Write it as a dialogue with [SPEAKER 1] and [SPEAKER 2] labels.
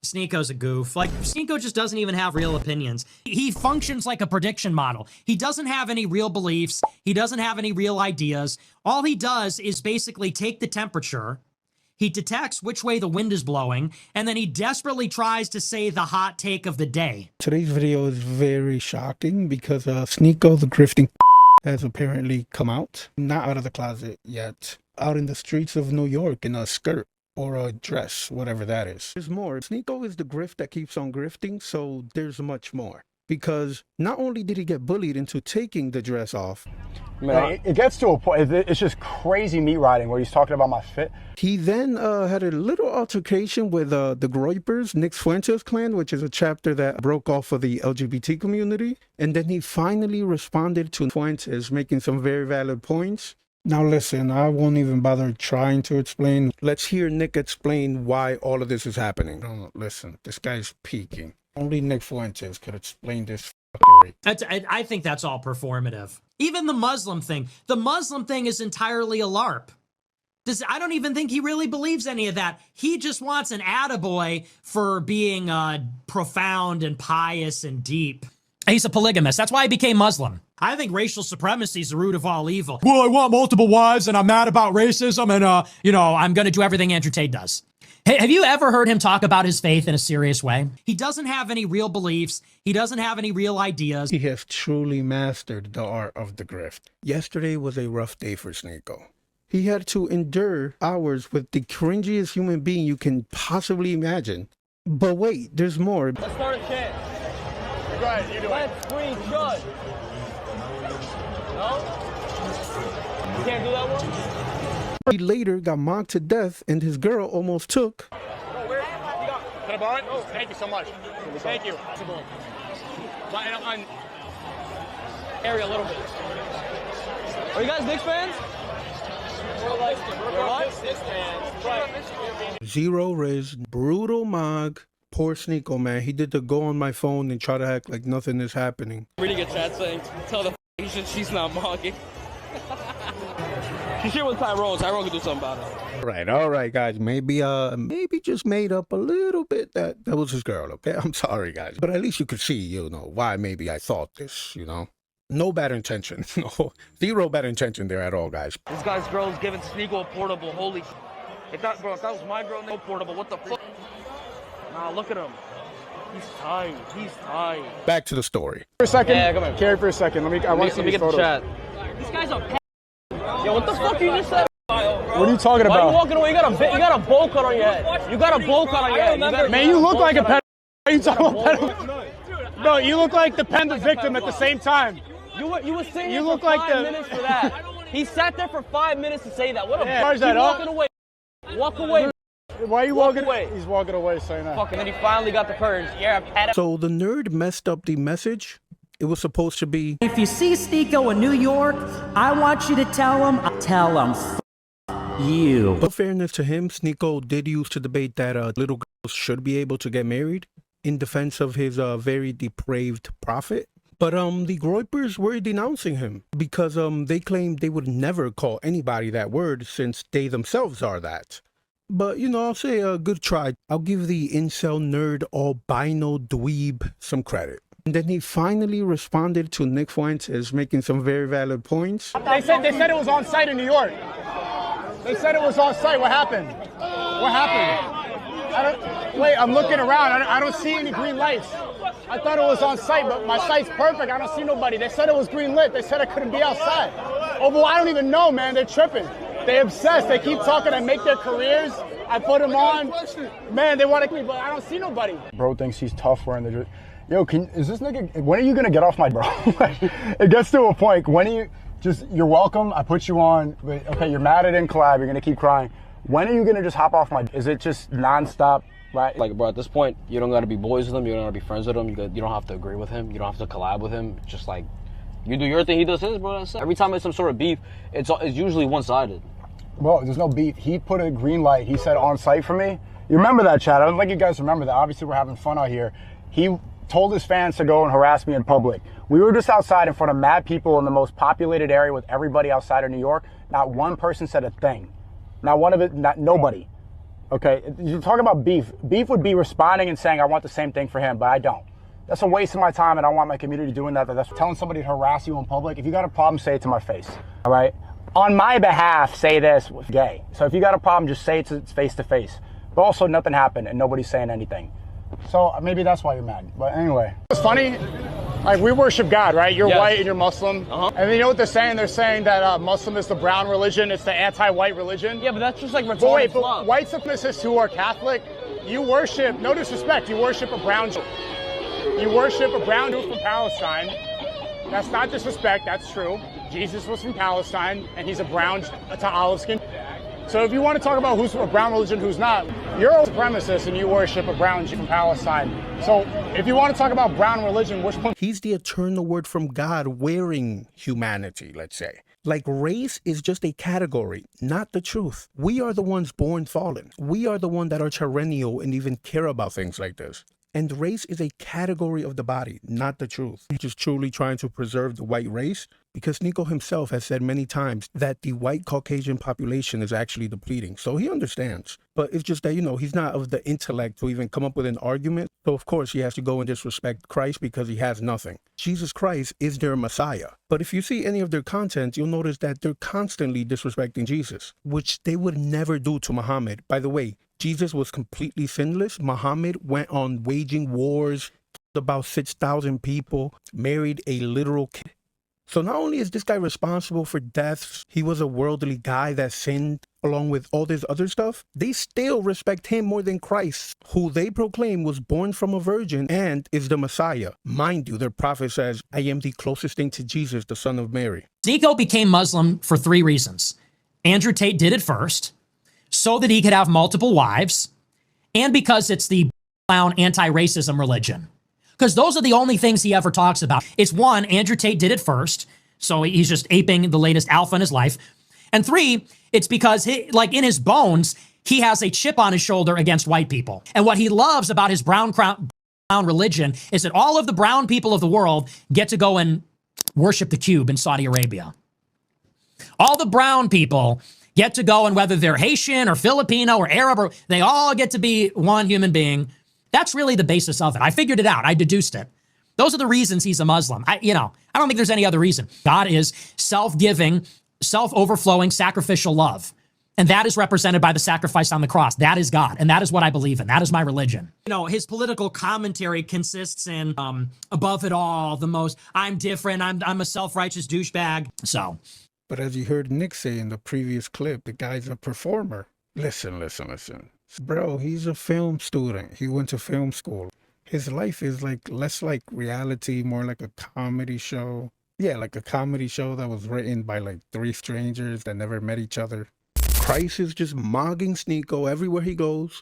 [SPEAKER 1] Sneako's a goof. Like, Sneako just doesn't even have real opinions. He functions like a prediction model. He doesn't have any real beliefs. He doesn't have any real ideas. All he does is basically take the temperature. He detects which way the wind is blowing, and then he desperately tries to say the hot take of the day.
[SPEAKER 2] Today's video is very shocking because Sneako, the grifting has apparently come out. Not out of the closet yet. Out in the streets of New York in a skirt. Or a dress, whatever that is. There's more. Sneako is the grift that keeps on grifting, so there's much more. Because not only did he get bullied into taking the dress off,
[SPEAKER 3] man, it gets to a point, it's just crazy meat riding where he's talking about my fit.
[SPEAKER 2] He then had a little altercation with the Groypers, Nick Fuentes clan, which is a chapter that broke off of the LGBT community. And then he finally responded to Fuentes, making some very valid points. Now listen, I won't even bother trying to explain. Let's hear Nick explain why all of this is happening. No, listen, this guy's peaking. Only Nick Fuentes could explain this fuckery.
[SPEAKER 1] I think that's all performative. Even the Muslim thing is entirely a LARP. I don't even think he really believes any of that. He just wants an attaboy for being profound and pious and deep. He's a polygamist. That's why he became Muslim. I think racial supremacy is the root of all evil. Well, I want multiple wives and I'm mad about racism and, I'm going to do everything Andrew Tate does. Hey, have you ever heard him talk about his faith in a serious way? He doesn't have any real beliefs. He doesn't have any real ideas.
[SPEAKER 2] He has truly mastered the art of the grift. Yesterday was a rough day for Sneako. He had to endure hours with the cringiest human being you can possibly imagine. But wait, there's more.
[SPEAKER 4] Let's start a chant.
[SPEAKER 3] Go ahead, you do it.
[SPEAKER 4] Let's screenshot. No? You can't do that one?
[SPEAKER 2] He later got mocked to death and his girl almost took.
[SPEAKER 3] Can I borrow it? Oh, thank you so much. Thank you.
[SPEAKER 4] Area a little bit. Are you guys Knicks fans? We're Knicks fans. Right.
[SPEAKER 2] Zero Rizz, brutal mog. Poor Sneako, man. He did the go on my phone and try to act like nothing is happening.
[SPEAKER 4] Really good chat saying, tell the she's not mogging. She shared with Tyrone. Tyrone can do something about it.
[SPEAKER 2] All right, guys. Maybe just made up a little bit that was his girl, okay? I'm sorry, guys. But at least you could see, why maybe I thought this, No bad intention. No, zero bad intention there at all, guys.
[SPEAKER 4] This guy's girl is giving Sneako a portable. Holy shit. If that was my girl, no portable. What the fuck? Nah, look at him. He's tired. He's tired.
[SPEAKER 2] Back to the story.
[SPEAKER 3] For a second.
[SPEAKER 4] Yeah, come on.
[SPEAKER 3] Carry for a second. I want to see
[SPEAKER 4] get
[SPEAKER 3] photos.
[SPEAKER 4] the chat. This guy's a p. Yo, what the fuck you just said?
[SPEAKER 3] What are you talking
[SPEAKER 4] Why
[SPEAKER 3] about?
[SPEAKER 4] are you walking away? You got a bowl cut on your head. You got a bowl cut on your head.
[SPEAKER 3] Man, you look like a pedophile. Are you talking about pedophile? No, you look like the pen the victim at the same time.
[SPEAKER 4] You were sitting here
[SPEAKER 3] look
[SPEAKER 4] for
[SPEAKER 3] like
[SPEAKER 4] 5 minutes for that. He sat there for 5 minutes to say that. What a
[SPEAKER 3] Where's
[SPEAKER 4] keep
[SPEAKER 3] that
[SPEAKER 4] walking away. Walk away.
[SPEAKER 3] Why are you
[SPEAKER 4] Walk
[SPEAKER 3] walking
[SPEAKER 4] away?
[SPEAKER 3] He's walking away saying that.
[SPEAKER 4] Fucking then he finally got the courage. Yeah,
[SPEAKER 2] So the nerd messed up the message. It was supposed to be,
[SPEAKER 5] if you see Sneako in New York, I want you to tell him, f you.
[SPEAKER 2] but fairness to him, Sneako did used to debate that little girls should be able to get married in defense of his very depraved prophet. But the Groypers were denouncing him because they claimed they would never call anybody that word since they themselves are that. But, I'll say a good try. I'll give the incel nerd albino dweeb some credit. And then he finally responded to Nick Fuentes, making some very valid points.
[SPEAKER 3] They said it was on site in New York. They said it was on site. What happened? What happened? Wait, I'm looking around. I don't see any green lights. I thought it was on site, but my site's perfect. I don't see nobody. They said it was green lit. They said I couldn't be outside. Oh, well, I don't even know, man. They're tripping. They obsessed. They keep talking and make their careers. I put them on. Man, they want to me, but I don't see nobody. Bro thinks he's tough wearing the... Yo, is this nigga... When are you going to get off my bro? It gets to a point. When are you... You're welcome. I put you on. But, okay, you're mad I didn't collab. You're going to keep crying. When are you going to just hop off my... Is it just nonstop? Right?
[SPEAKER 6] Like, bro, at this point, you don't got to be boys with him. You don't got to be friends with him. You don't have to agree with him. You don't have to collab with him. Just like, you do your thing, he does his, bro. That's it. Every time there's some sort of beef, it's usually one-sided.
[SPEAKER 3] Well, there's no beef. He put a green light. He said on site for me. You remember that, chat? I don't think you guys remember that. Obviously, we're having fun out here. He told his fans to go and harass me in public. We were just outside in front of mad people in the most populated area with everybody outside of New York. Not one person said a thing. Not one of it, nobody. Okay, you're talking about beef. Beef would be responding and saying, I want the same thing for him, but I don't. That's a waste of my time, and I want my community doing that. That's telling somebody to harass you in public. If you got a problem, say it to my face, all right? On my behalf, say this, gay. So if you got a problem, just say it face to face. But also, nothing happened, and nobody's saying anything. So maybe that's why you're mad. But anyway. It's funny, like we worship God, right? You're white and you're Muslim. And then you know what they're saying? They're saying that Muslim is the brown religion. It's the anti-white religion.
[SPEAKER 4] Yeah, but that's just like retarded
[SPEAKER 3] but white supremacists who are Catholic, you worship, no disrespect, you worship a brown Jew. You worship a brown Jew from Palestine. That's not disrespect, that's true. Jesus was from Palestine, and he's a brown to olive skin. So if you want to talk about who's a brown religion, who's not, you're a supremacist and you worship a brown Jew from Palestine. So if you want to talk about brown religion, which one?
[SPEAKER 2] He's the eternal word from God wearing humanity, let's say. Like race is just a category, not the truth. We are the ones born fallen. We are the ones that are tyrannical and even care about things like this. And race is a category of the body, not the truth. He's just truly trying to preserve the white race, because Sneako himself has said many times that the white Caucasian population is actually depleting. So he understands. But it's just that, you know, he's not of the intellect to even come up with an argument. So of course he has to go and disrespect Christ because he has nothing. Jesus Christ is their Messiah. But if you see any of their content, you'll notice that they're constantly disrespecting Jesus, which they would never do to Muhammad. By the way, Jesus was completely sinless. Muhammad went on waging wars, killed about 6,000 people, married a literal kid. So not only is this guy responsible for deaths, he was a worldly guy that sinned along with all this other stuff, they still respect him more than Christ, who they proclaim was born from a virgin and is the Messiah. Mind you, their prophet says, I am the closest thing to Jesus, the son of Mary.
[SPEAKER 1] Sneako became Muslim for 3 reasons. Andrew Tate did it first, so that he could have multiple wives, and because it's the clown anti-racism religion. Because those are the only things he ever talks about. It's 1, Andrew Tate did it first, so he's just aping the latest alpha in his life. And 3, it's because, like in his bones, he has a chip on his shoulder against white people. And what he loves about his brown religion is that all of the brown people of the world get to go and worship the cube in Saudi Arabia. All the brown people get to go, and whether they're Haitian or Filipino or Arab, they all get to be one human being. That's really the basis of it. I figured it out. I deduced it. Those are the reasons he's a Muslim. I don't think there's any other reason. God is self-giving, self-overflowing, sacrificial love. And that is represented by the sacrifice on the cross. That is God. And that is what I believe in. That is my religion. You know, his political commentary consists in, above it all, the most, I'm different, I'm a self-righteous douchebag. So.
[SPEAKER 2] But as you heard Nick say in the previous clip, the guy's a performer. Listen. Bro, he's a film student. He went to film school. His life is like less like reality, more like a comedy show. Yeah, like a comedy show that was written by like 3 strangers that never met each other. Christ is just mogging Sneako everywhere he goes.